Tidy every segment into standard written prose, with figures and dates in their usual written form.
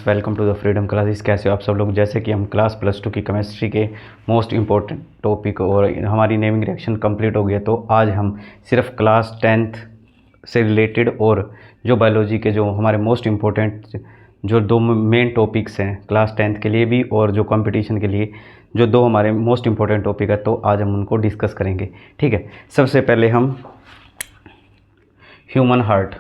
Friends, welcome to the freedom classes. कैसे हो आप सब लोग? जैसे कि हम क्लास +2 की केमिस्ट्री के मोस्ट इम्पोर्टेंट टॉपिक और हमारी नेमिंग रिएक्शन कंप्लीट हो गई है, तो आज हम सिर्फ क्लास 10th से रिलेटेड और जो बायोलॉजी के जो हमारे मोस्ट इम्पोर्टेंट जो दो मेन टॉपिक्स हैं क्लास 10th के लिए भी और जो कंपटीशन के लिए जो दो हमारे मोस्ट इम्पोर्टेंट टॉपिक है, तो आज हम उनको डिस्कस करेंगे। ठीक है, सबसे पहले हम ह्यूमन हार्ट,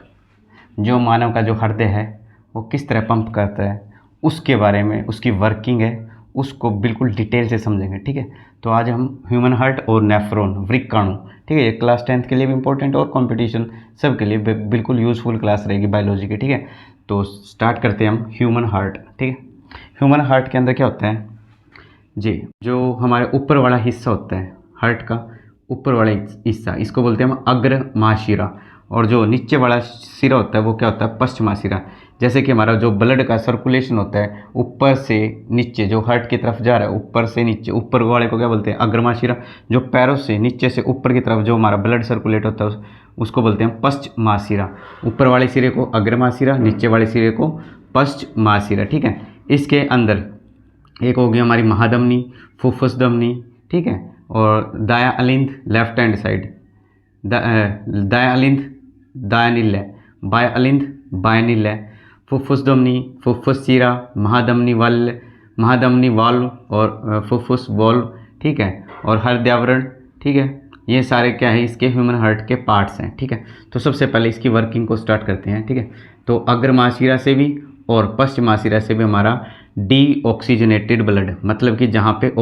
जो मानव का जो हृदय है वो किस तरह पंप करता है उसके बारे में, उसकी वर्किंग है, उसको बिल्कुल डिटेल से समझेंगे। ठीक है, तो आज हम ह्यूमन हार्ट और नेफ्रॉन, वृक्काणु, ठीक है, ये क्लास 10th के लिए भी इंपॉर्टेंट और कंपटीशन सब के लिए बिल्कुल यूज़फुल क्लास रहेगी बायोलॉजी की। ठीक है, तो स्टार्ट करते हैं हम ह्यूमन हार्ट। ठीक है, ह्यूमन हार्ट के अंदर क्या होता है जी, जो हमारे ऊपर वाला हिस्सा होता है हार्ट का, ऊपर वाला हिस्सा, इसको बोलते हैं हम अग्र महाशिरा, और जो नीचे वाला सिरा होता है वो क्या होता है, पश्चिमा सिरा। जैसे कि हमारा जो ब्लड का सर्कुलेशन होता है ऊपर से नीचे जो हार्ट की तरफ जा रहा है, ऊपर से नीचे, ऊपर वाले को क्या बोलते हैं, अग्रमाशिरा। जो पैरों से नीचे से ऊपर की तरफ जो हमारा ब्लड सर्कुलेट होता है उसको बोलते हैं पश्चिमाशिरा। ऊपर वाले सिरे को अग्रमाशिरा, नीचे वाले सिरे को पश्चिमाशिरा। ठीक है, इसके अंदर एक हो गई हमारी महाधमनी, फुफ्फुस धमनी, ठीक है, और दाया अलिंद लेफ्ट हैंड साइड, दाया अलिंद दाया नील्य, बाया अलिंद बाया नील्य, फुफ्फुस धमनी, फुफ्फुस सिरा, महाधमनी वाल्व और फुफ्फुस वाल्व। ठीक है, और हृदयावरण। ठीक है, ये सारे क्या है, इसके ह्यूमन हार्ट के पार्ट्स हैं। ठीक है, तो सबसे पहले इसकी वर्किंग को स्टार्ट करते हैं। ठीक है, तो अग्रमाशिरा से भी और पश्चिमाशिरा से भी हमारा डीऑक्सीजनेटेड ब्लड, मतलब कि जहाँ पे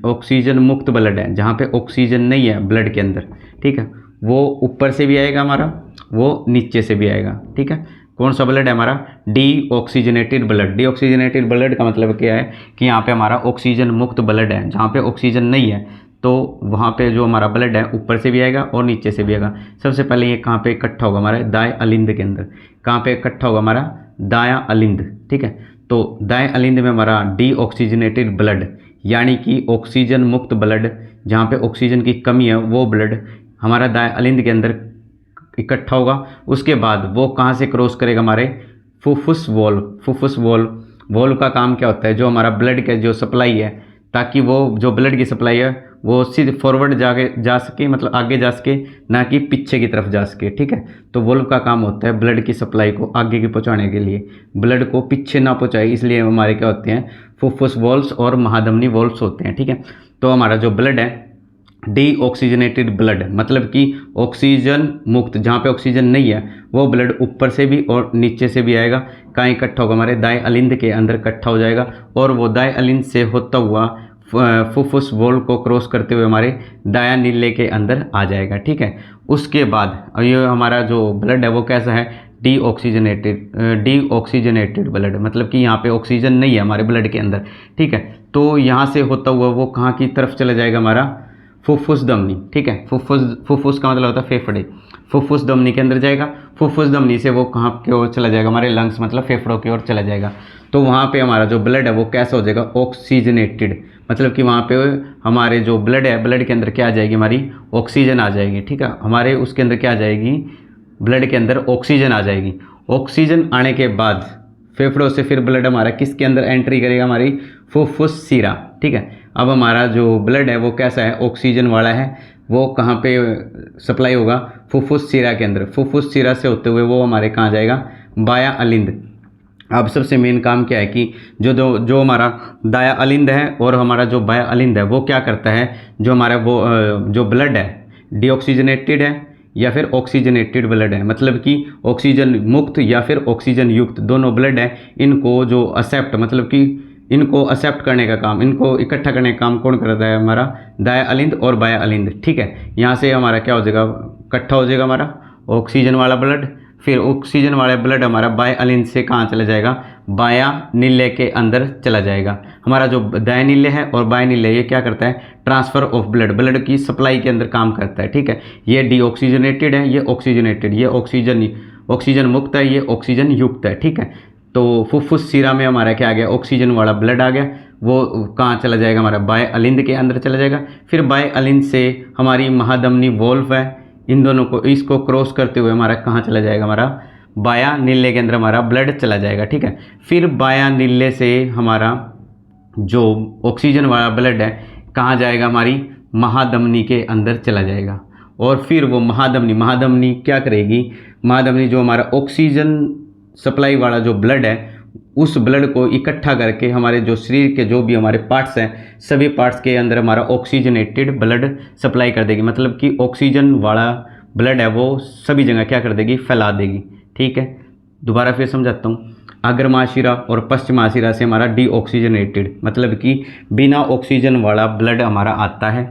ऑक्सीजन मुक्त ब्लड है, जहाँ पे ऑक्सीजन नहीं है ब्लड के अंदर, ठीक है, वो ऊपर से भी आएगा हमारा, वो नीचे से भी आएगा। ठीक है, कौन सा ब्लड है हमारा, डीऑक्सीजनेटेड ब्लड। डीऑक्सीजनेटेड ब्लड का मतलब क्या है कि यहाँ पे हमारा ऑक्सीजन मुक्त ब्लड है, जहाँ पे ऑक्सीजन नहीं है तो वहाँ पे जो हमारा ब्लड है ऊपर से भी आएगा और नीचे से भी आएगा। सबसे पहले ये कहाँ पे इकट्ठा होगा हमारा, दाएं अलिंद के अंदर। कहाँ पे इकट्ठा होगा हमारा, दायां अलिंद। ठीक है, तो दाएं अलिंद में हमारा डीऑक्सीजनेटेड ब्लड, यानी कि ऑक्सीजन मुक्त ब्लड, जहाँ पे ऑक्सीजन की कमी है वो ब्लड हमारा दाएं अलिंद के अंदर इकट्ठा होगा। उसके बाद वो कहाँ से क्रॉस करेगा, हमारे फुफ्फुस वॉल्व। फुफ्फुस वॉल्व का काम क्या होता है, जो हमारा ब्लड का जो सप्लाई है, ताकि वो जो ब्लड की सप्लाई है वो सीधे फॉरवर्ड जा सके, मतलब आगे जा सके, ना कि पीछे की तरफ जा सके। ठीक है, तो वॉल्व का काम होता है ब्लड की सप्लाई को आगे की पहुंचाने के लिए, ब्लड को पीछे ना पहुंचाए, इसलिए हमारे क्या होते हैं, फुफ्फुस वॉल्व्स और महाधमनी वॉल्व्स होते हैं। ठीक है, तो हमारा जो ब्लड है डीऑक्सीजनेटेड ब्लड, मतलब कि ऑक्सीजन मुक्त, जहाँ पे ऑक्सीजन नहीं है वो ब्लड ऊपर से भी और नीचे से भी आएगा। कहाँ इकट्ठा होगा, हमारे दाएं अलिंद के अंदर इकट्ठा हो जाएगा, और वो दाएं अलिंद से होता हुआ फुफ्फुस वॉल्व को क्रॉस करते हुए हमारे दायां नीले के अंदर आ जाएगा। ठीक है, उसके बाद ये हमारा जो ब्लड है वो कैसा है, डीऑक्सीजनेटेड ब्लड, मतलब कि यहाँ पे ऑक्सीजन नहीं है हमारे ब्लड के अंदर। ठीक है, तो यहाँ से होता हुआ वो कहाँ की तरफ चला जाएगा, हमारा फुफ्फुस धमनी। ठीक है, फुफ्फुस का मतलब होता है फेफड़े, फुफ्फुस धमनी के अंदर जाएगा। फुफ्फुस धमनी से वो कहाँ की ओर चला जाएगा, हमारे लंग्स, मतलब फेफड़ों की ओर चला जाएगा। तो वहाँ पे हमारा जो ब्लड है वो कैसा हो जाएगा, ऑक्सीजनेटेड, मतलब कि वहाँ पे हमारे जो ब्लड है, ब्लड के अंदर क्या आ जाएगी, हमारी ऑक्सीजन आ जाएगी। ठीक है, हमारे उसके अंदर क्या आ जाएगी, ब्लड के अंदर ऑक्सीजन आ जाएगी। ऑक्सीजन आने के बाद फेफड़ों से फिर ब्लड हमारा किसके अंदर एंट्री करेगा, हमारी फुफ्फुस सिरा। ठीक है, अब हमारा जो ब्लड है वो कैसा है, ऑक्सीजन वाला है, वो कहाँ पे सप्लाई होगा, फुफ्फुस सिरा के अंदर। फुफ्फुस सिरा से होते हुए वो हमारे कहाँ जाएगा, बाया अलिंद। अब सबसे मेन काम क्या है कि जो हमारा दाया अलिंद है और हमारा जो बाया अलिंद है वो क्या करता है, जो हमारा वो जो ब्लड है डीऑक्सीजनेटेड है या फिर ऑक्सीजनेटेड ब्लड है, मतलब कि ऑक्सीजन मुक्त या फिर ऑक्सीजन युक्त दोनों ब्लड है, इनको जो एक्सेप्ट, मतलब कि इनको एक्सेप्ट करने का काम, इनको इकट्ठा करने का काम कौन करता है, हमारा दाया अलिंद और बाया अलिंद। ठीक है, यहाँ से हमारा क्या हो जाएगा, इकट्ठा हो जाएगा हमारा ऑक्सीजन वाला ब्लड, फिर ऑक्सीजन वाला ब्लड हमारा बाया अलिंद से कहाँ चला जाएगा, बाया नीले के अंदर चला जाएगा। हमारा जो दाया नीले है और बाया नीले, ये क्या करता है, ट्रांसफ़र ऑफ ब्लड की सप्लाई के अंदर काम करता है। ठीक है, ये डीऑक्सीजनेटेड है, ये ऑक्सीजनेटेड, ये ऑक्सीजन मुक्त है, ये ऑक्सीजन युक्त है। ठीक है, तो फुफ्फुस सिरा में हमारा क्या आ गया, ऑक्सीजन वाला ब्लड आ गया, वो कहाँ चला जाएगा, हमारा बाय अलिंद के अंदर चला जाएगा। फिर बाय अलिंद से हमारी महाधमनी वॉल्व है, इन दोनों को, इसको क्रॉस करते हुए हमारा कहाँ चला जाएगा, हमारा बायां नीले के अंदर हमारा ब्लड चला जाएगा, ठीक है। फिर बायां नीले से हमारा जो ऑक्सीजन वाला ब्लड है कहाँ जाएगा, हमारी महाधमनी के अंदर चला जाएगा। और फिर वो महाधमनी क्या करेगी, महाधमनी जो हमारा ऑक्सीजन सप्लाई वाला जो ब्लड है उस ब्लड को इकट्ठा करके हमारे जो शरीर के जो भी हमारे पार्ट्स हैं सभी पार्ट्स के अंदर हमारा ऑक्सीजनेटेड ब्लड सप्लाई कर देगी। मतलब कि ऑक्सीजन वाला ब्लड है वो सभी जगह क्या कर देगी, फैला देगी, ठीक है। दोबारा फिर समझाता हूँ। अग्रमाशिरा और पश्चिमाशिरा से हमारा डीऑक्सीजनेटेड मतलब कि बिना ऑक्सीजन वाला ब्लड हमारा आता है,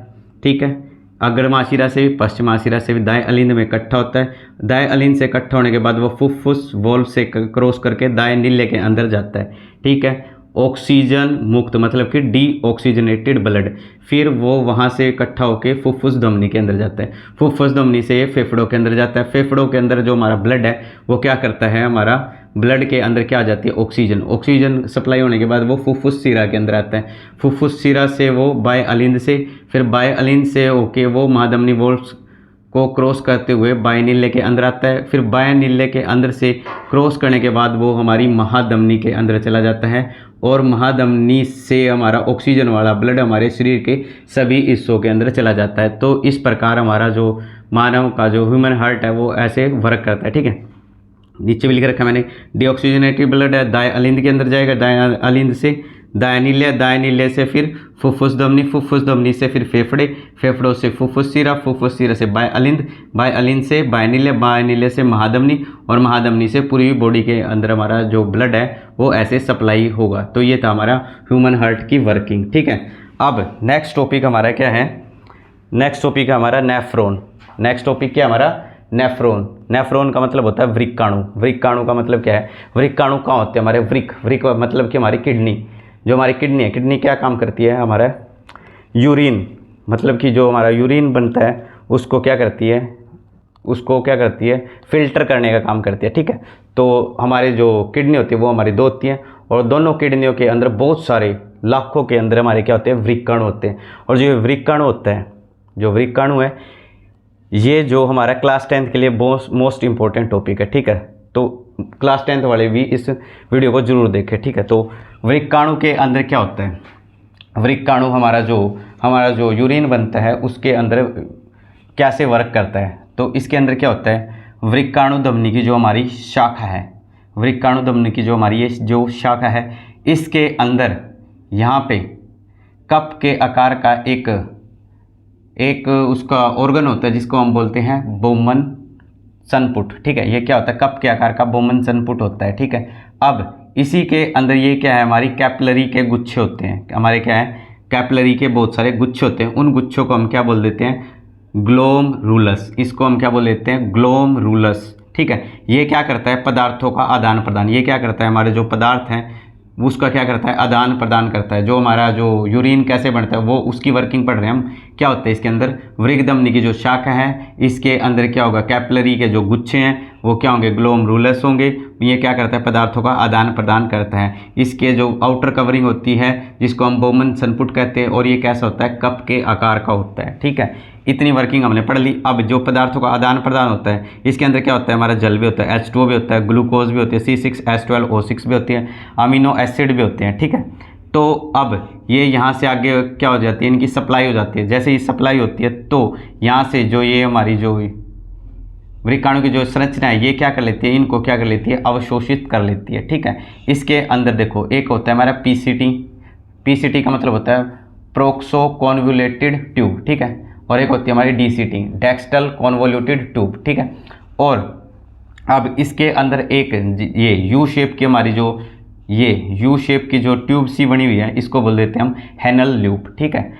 ठीक है। अग्रमाशिरा से भी पश्चिमाशिरा से भी दाएं अलिंद में इकट्ठा होता है। दाएं अलिंद से इकट्ठा होने के बाद वो फुफ्फुस वॉल्व से क्रॉस करके दाएं नीले के अंदर जाता है, ठीक है। ऑक्सीजन मुक्त मतलब कि डीऑक्सीजनेटेड ब्लड, फिर वो वहाँ से इकट्ठा होकर फुफ्फुस धमनी के अंदर जाता है। फुफ्फुस धमनी से ये फेफड़ों के अंदर जाता है। फेफड़ों के अंदर जो हमारा ब्लड है वो क्या करता है, हमारा ब्लड के अंदर क्या आ जाती है, ऑक्सीजन सप्लाई होने के बाद वो फुफ्फुस शिरा के अंदर आता है। फुफ्फुस शिरा से वो बाएं अलिंद से, फिर बाएं अलिंद से होके वो महाधमनी वॉल्व्स को क्रॉस करते हुए बाएं नीले के अंदर आता है। फिर बाएं नीले के अंदर से क्रॉस करने के बाद वो हमारी महाधमनी के अंदर चला जाता है और महाधमनी से हमारा ऑक्सीजन वाला ब्लड हमारे शरीर के सभी हिस्सों के अंदर चला जाता है। तो इस प्रकार हमारा जो मानव का जो ह्यूमन हार्ट है वो ऐसे वर्क करता है, ठीक है। नीचे भी लिख रखा है मैंने, डीऑक्सीजनेटेड ब्लड है, दाएं अलिंद के अंदर जाएगा, दाएं अलिंद से दाएं नीले से फिर फुफ्फुस धमनी से फिर फेफड़ों से फुफ्फुस शिरा से बाएं अलिंद से बाएं नीले से महाधमनी और महाधमनी से पूरी बॉडी के अंदर हमारा जो ब्लड है वो ऐसे सप्लाई होगा। तो ये था हमारा ह्यूमन हार्ट की वर्किंग, ठीक है। अब नेक्स्ट टॉपिक हमारा क्या है, नेक्स्ट टॉपिक है हमारा नेफ्रॉन। नेक्स्ट टॉपिक क्या है हमारा, नेफ्रॉन का मतलब होता है वृक्काणु का मतलब क्या है, वृक्काणु कहाँ होते हैं हमारे, वृक मतलब कि हमारी किडनी, जो हमारी किडनी है, किडनी क्या काम करती है, हमारा यूरिन मतलब कि जो हमारा यूरिन बनता है उसको क्या करती है फिल्टर करने का काम करती है, ठीक है। तो हमारे जो किडनी होती है वो हमारी दो होती हैं और दोनों किडनियों के अंदर बहुत सारे लाखों के अंदर हमारे क्या होते हैं, वृक्काणु होते हैं। और जो वृक्काणु होता है, जो वृक्काणु है ये जो हमारा क्लास 10th के लिए मोस्ट इंपॉर्टेंट टॉपिक है, ठीक है। तो क्लास 10th वाले भी इस वीडियो को जरूर देखें, ठीक है। तो वृक्काणु के अंदर क्या होता है, वृक्काणु हमारा जो यूरिन बनता है उसके अंदर कैसे वर्क करता है। तो इसके अंदर क्या होता है, वृक्काणु धमनी की जो हमारी शाखा है, वृक्काणु धमनी की जो हमारी ये जो शाखा है इसके अंदर यहाँ पे कप के आकार का एक उसका ऑर्गन होता है जिसको हम बोलते हैं बोमन सनपुट, ठीक है। ये क्या होता है, कप के आकार का बोमन सनपुट होता है, ठीक है। अब इसी के अंदर ये क्या है, हमारी कैपिलरी के गुच्छे होते हैं, हमारे क्या है, कैपिलरी के बहुत सारे गुच्छे होते हैं। उन गुच्छों को हम क्या बोल देते हैं, ग्लोमरुलस। इसको हम क्या बोल देते हैं, ग्लोमरुलस, ठीक है। ये क्या करता है, पदार्थों का आदान प्रदान, ये क्या करता है, हमारे जो पदार्थ हैं उसका क्या करता है, आदान प्रदान करता है। जो हमारा जो यूरिन कैसे बनता है वो उसकी वर्किंग पढ़ रहे हैं हम। क्या होता है इसके अंदर, वृक्कधमनी की जो शाखा है इसके अंदर क्या होगा, कैपिलरी के जो गुच्छे हैं वो क्या होंगे, ग्लोमरुलस होंगे। ये क्या करता है, पदार्थों का आदान प्रदान करता है। इसके जो आउटर कवरिंग होती है जिसको हम बोमन सनपुट कहते हैं और ये कैसा होता है, कप के आकार का होता है, ठीक है। इतनी वर्किंग हमने पढ़ ली। अब जो पदार्थों का आदान प्रदान होता है इसके अंदर क्या होता है, हमारा जल भी होता है, H2O भी होता है, ग्लूकोज भी होती है, C6H12O6 भी होती है, अमीनो एसिड भी होते हैं, ठीक है। तो अब ये यहाँ से आगे क्या हो जाती है, इनकी सप्लाई हो जाती है। जैसे ही सप्लाई होती है तो यहाँ से जो ये हमारी जो वृक्काणु की जो संरचना है ये क्या कर लेती है, इनको क्या कर लेती है, अवशोषित कर लेती है, ठीक है। इसके अंदर देखो एक होता है हमारा पीसीटी का मतलब होता है प्रोक्सो कॉन्वोल्यूटेड ट्यूब, ठीक है। और एक होती है हमारी डीसीटी, डेक्स्टल कॉन्वोल्यूटेड ट्यूब, ठीक है। और अब इसके अंदर एक ये यू शेप की हमारी जो ये यू शेप की जो ट्यूब सी बनी हुई है इसको बोल देते हैं हम हेनल लूप, ठीक है।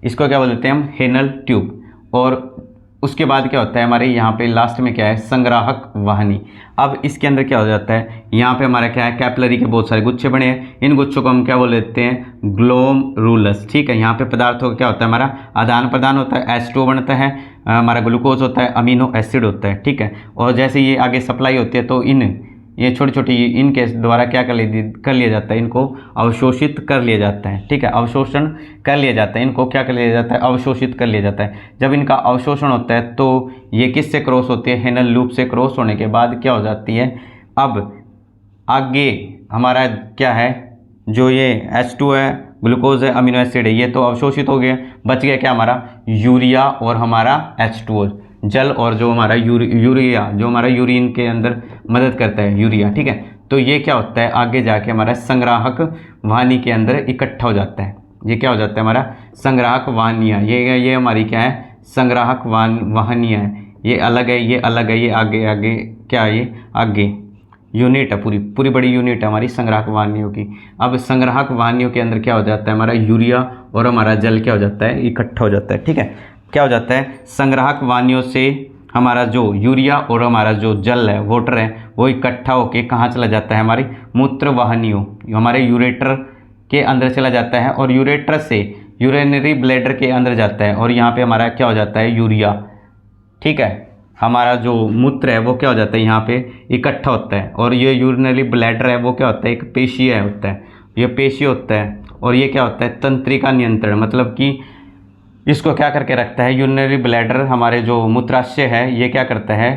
इसको क्या बोल देते हैं हम, हेनल ट्यूब। और उसके बाद क्या होता है हमारे यहाँ पे लास्ट में क्या है, संग्राहक वाहिनी। अब इसके अंदर क्या हो जाता है, यहाँ पे हमारा क्या है, कैपिलरी के बहुत सारे गुच्छे बने हैं। इन गुच्छों को हम क्या बोल देते हैं, ग्लोमरुलस, ठीक है। यहाँ पे पदार्थों का क्या होता है, हमारा आदान प्रदान होता है, H2O बनता है, हमारा ग्लूकोज होता है, अमीनो एसिड होता है, ठीक है। और जैसे ये आगे सप्लाई होती है तो इन ये छोटी छोटी इनके द्वारा क्या कर लिया जाता है, इनको अवशोषित कर लिया जाता है। ठीक है, अवशोषण कर लिया जाता है, इनको क्या कर लिया जाता है, अवशोषित कर लिया जाता है। जब इनका अवशोषण होता है तो ये किससे क्रॉस होती है, हेनल लूप से क्रॉस होने के बाद क्या हो जाती है, अब आगे हमारा क्या है, जो ये H2 है, ग्लूकोज है, अमीनो एसिड है, ये तो अवशोषित हो गया, बच गया क्या हमारा यूरिया और हमारा H2O, जल और जो हमारा यूरिया जो हमारा यूरिन के अंदर मदद करता है, यूरिया। ठीक है, तो ये क्या होता है, आगे जाके हमारा संग्राहक वाहिनी के अंदर इकट्ठा हो जाता है। ये क्या हो जाता है, हमारा संग्राहक वाहिनियाँ, ये हमारी क्या है, संग्राहक वाहिनियाँ है, ये अलग है, ये अलग है, ये आगे आगे क्या है, ये आगे यूनिट है, पूरी बड़ी यूनिट है हमारी संग्राहक वाहिनियों की। अब संग्राहक वाहिनियों के अंदर क्या हो जाता है, हमारा यूरिया और हमारा जल क्या हो जाता है, इकट्ठा हो जाता है। ठीक है, क्या हो जाता है, संग्राहक वाहिनियों से हमारा जो यूरिया और हमारा जो जल है, वाटर है, वो इकट्ठा होके कहाँ चला जाता है, हमारी मूत्र वाहिनियों, हमारे यूरेटर के अंदर चला जाता है, और यूरेटर से यूरिनरी ब्लैडर के अंदर जाता है, और यहाँ पे हमारा क्या हो जाता है, यूरिया। ठीक है, हमारा जो मूत्र है वो क्या हो जाता है, यहाँ पे इकट्ठा होता है, और ये यूरिनरी ब्लैडर है वो क्या होता है, एक पेशीय होता है, ये पेशीय होता है, और ये क्या होता है, तंत्रिका नियंत्रण, मतलब कि इसको क्या करके रखता है, यूरिनरी ब्लैडर, हमारे जो मूत्राशय है, ये क्या करता है,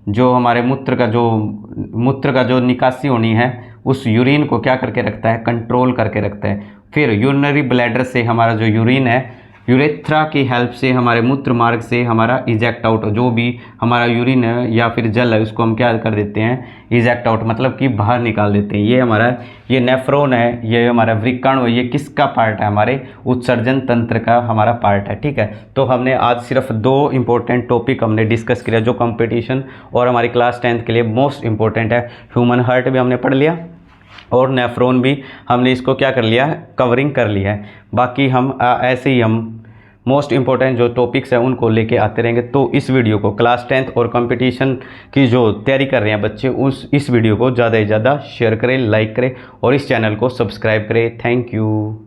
जो हमारे मूत्र का जो निकासी होनी है, उस यूरिन को क्या करके रखता है, कंट्रोल करके रखता है। फिर यूरिनरी ब्लैडर से हमारा जो यूरिन है, यूरेथ्रा की हेल्प से हमारे मूत्र मार्ग से हमारा इजेक्ट आउट, जो भी हमारा यूरिन है या फिर जल है, उसको हम क्या कर देते हैं, इजेक्ट आउट, मतलब कि बाहर निकाल देते हैं। ये हमारा ये नेफ्रॉन है, ये हमारा वृक्कण है, ये किसका पार्ट है, हमारे उत्सर्जन तंत्र का हमारा पार्ट है। ठीक है, तो हमने आज सिर्फ 2 इंपॉर्टेंट टॉपिक हमने डिस्कस किया, जो कंपटीशन और हमारी क्लास 10th के लिए मोस्ट इंपॉर्टेंट है। ह्यूमन हार्ट भी हमने पढ़ लिया और नेफ्रॉन भी हमने इसको क्या कर लिया, कवरिंग कर लिया है। बाकी हम ऐसे ही हम मोस्ट इंपॉर्टेंट जो टॉपिक्स हैं उनको लेके आते रहेंगे। तो इस वीडियो को क्लास 10th और कंपटीशन की जो तैयारी कर रहे हैं बच्चे, इस वीडियो को ज़्यादा से ज़्यादा शेयर करें, लाइक करें और इस चैनल को सब्सक्राइब करें। Thank you.